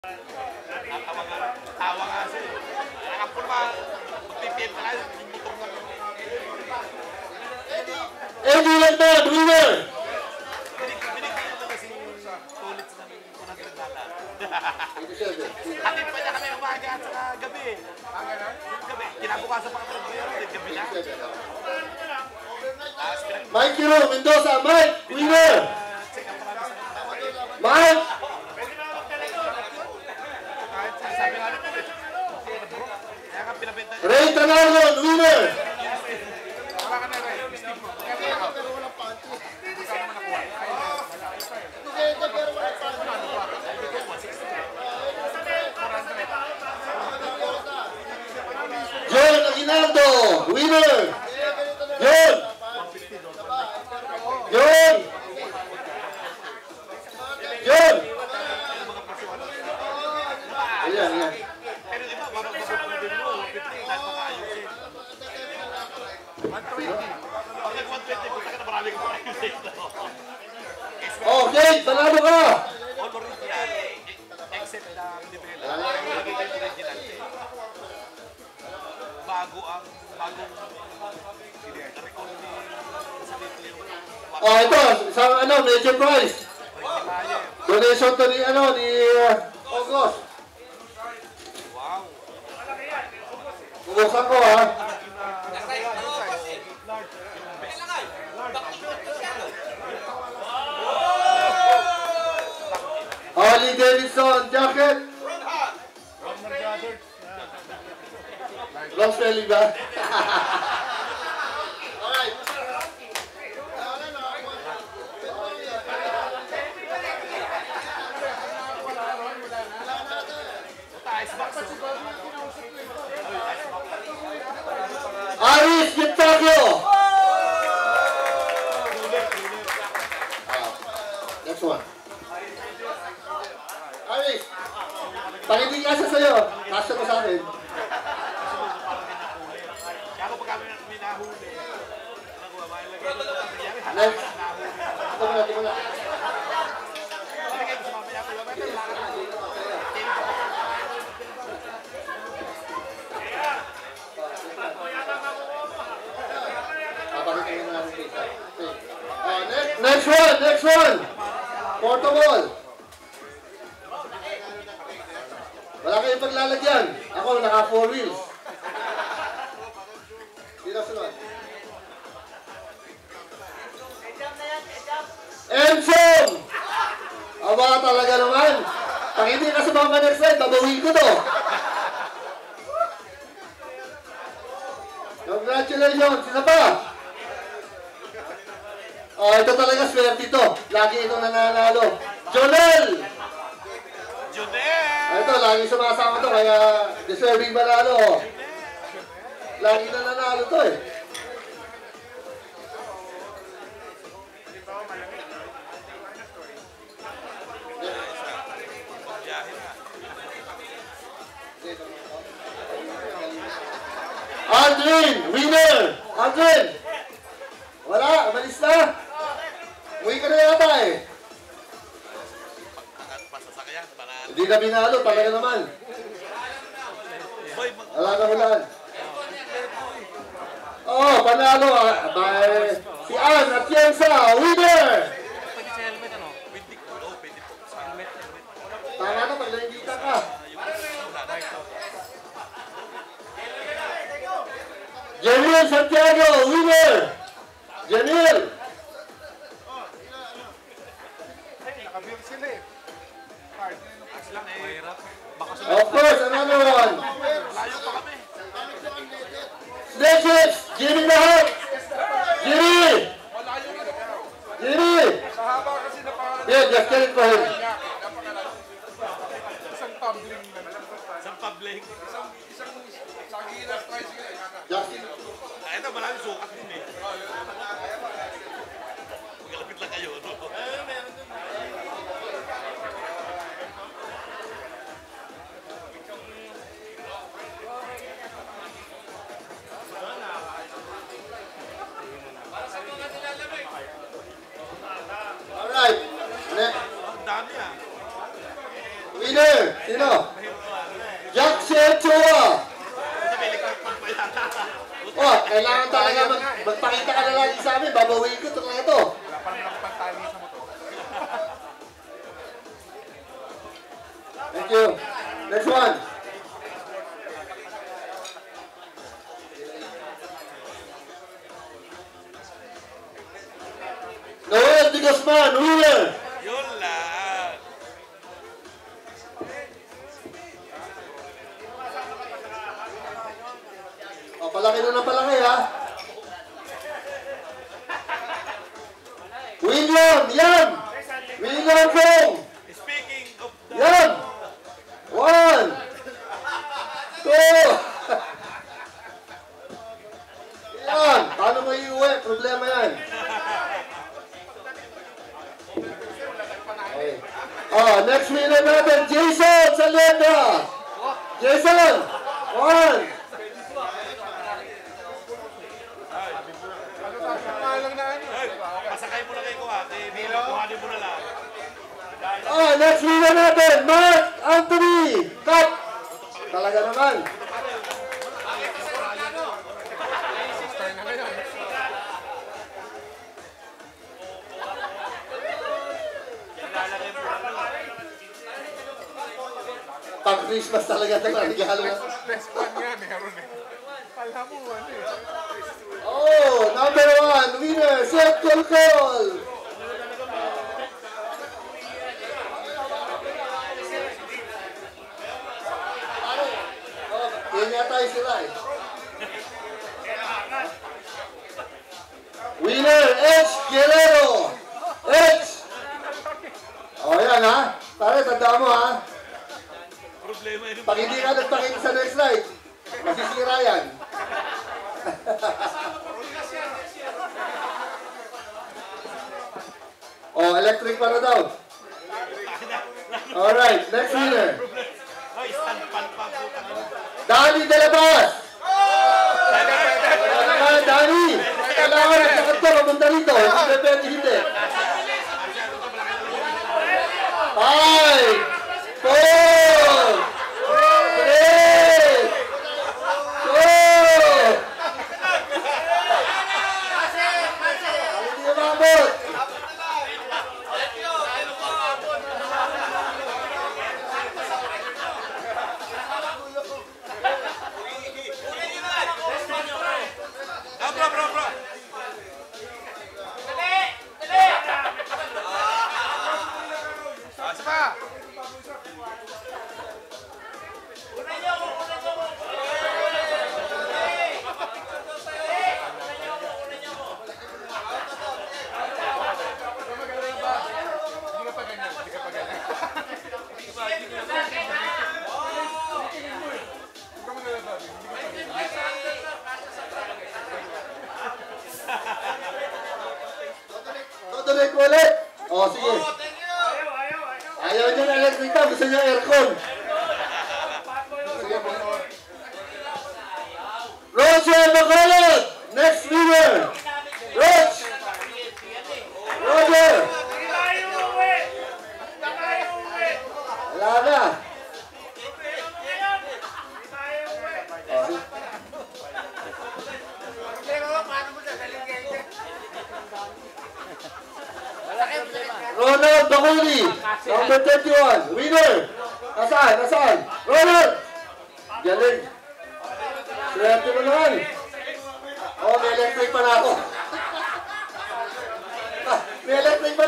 Tawa nga siya eh. Ako naman, magpipil ka lang, butong lang. Eddie Landon, winner! Binigyan lang kasi ulit sa unang granada. Hatid pa niya kami umaga at saka gabi. Gabi, kinabukasan pa kami ng gabi na. Mikey Mendoza, Mike, winner! Mike! Ray Tanargon, winner! John Aguinaldo, winner! John! John! John! Ayan, ayan. Pero di ba, mapagpapagpapin mo, Petri, dahil makaayusin. 120. Pag nag-120, punta ka na marami kang makaayusin. Okay, panalo ka! All original, except the developer. Lagay kayo original. Bagong record ni Salito yung... Oh, ito, isang major prize. Donation to ni August. Wow. Bubuksan ko ha. Harley Davidson jacket. Long spelling ba? Alright. Aris Gittakyo. Next one. Aris, pakinig ka sa'yo. Kasya ko sa akin. Kaya ako pag kami minahuli, Next. Ito muna, ito muna. Next one. Portable. Wala kayong paglalagyan. Ako, naka 4 wheels. Sino sunod? Ensom! Aba talaga naman. Pag hindi ka sa mga next slide, babawiin ko to. Congratulations! Sino pa? Oh, ito talaga swerte ito. Lagi itong nananalo. Jonel! Jonel! Ito, lagi sumasama to, kaya deserving manalo. Lagi nananalo to eh. Aldrin! Winner! Aldrin! Wala, umalis na. Uwi ka na yata eh. Hindi ka binalo, talaga naman. Wala na hulan. Oh, panalo. Si Ann Atienza, winner! Tama na, pag nangingita ka. Jamil Santiago, winner! Jamil! Nakabir sila eh. Lang eh. Mahirap. Of course, another one. Layo pa kami. Snakes! Jimmy Mahal! Jimmy! Jimmy! Sa haba kasi na parang... Yeah, just get it for him. Isang tumbling na. Isang tumbling. Isang saginas tricycle. Justin. Ito, maraming sukat din eh. Magalapit lang kayo, no? Alright. Ang dami ah. Winner! Sino Sino? Jackson Chua. Oh, kailangan talaga magpakita ka na lagi sa amin. Babawiin ko ito lang ito. Wala pa naman akong pantali sa motor. Thank you. Next one. Noel Di Guzman, winner. Yun lang. O, palaki na ng palaki, ha? William, yan! William Kong! Speaking of the... Yan! 1, 2! Yan! Paano mo iuwi? Problema yan. Okay. Oh, next winner natin, Jason Salenda! Jason! 1! Pasakay mo na kayo ko ha. Kuhanin mo na lang. Oh, next winner natin, Mark Anthony! Cup! Talaga naman. Pag-Christmas talaga ito. Regalo na. Best one nga, meron eh. Pala mo, ano eh. Oh, number 1, winner, Seth Colcol! Oh, yan yata yung sila eh. Winner, H. Guerrero! H! Oh, yan ha. Pare, tandaan mo ha. Problema yun. Pag hindi ka nagpakita sa next slide, masisira yan. Oh, electric para daw. Alright, next winner. Hoy, stand pan pa po. Danny De La Paz! Ano naman, Danny? Kailangan na sa kanto, papunta rito. Hindi pwede hindi. 5, 4, 3, 2, hindi umabot. Bro. Isa pa! Hindi ka pa ganyan, hindi ka pa ganyan. Huwag ka mo nalababi, hindi ka pa ganyan. Tutuloy ko ulit. Oh, sige. Ayaw niya na electric na, gusto niya aircon. Sige po. Roger Bacolod! Next winner! Roch! Roger! Wala na. Oh, sige. Ronald Baculi, number 31, winner. Nasaan? Ronald! Galing. Swerte mo naman. Oh, may electric pa na ako. May electric pa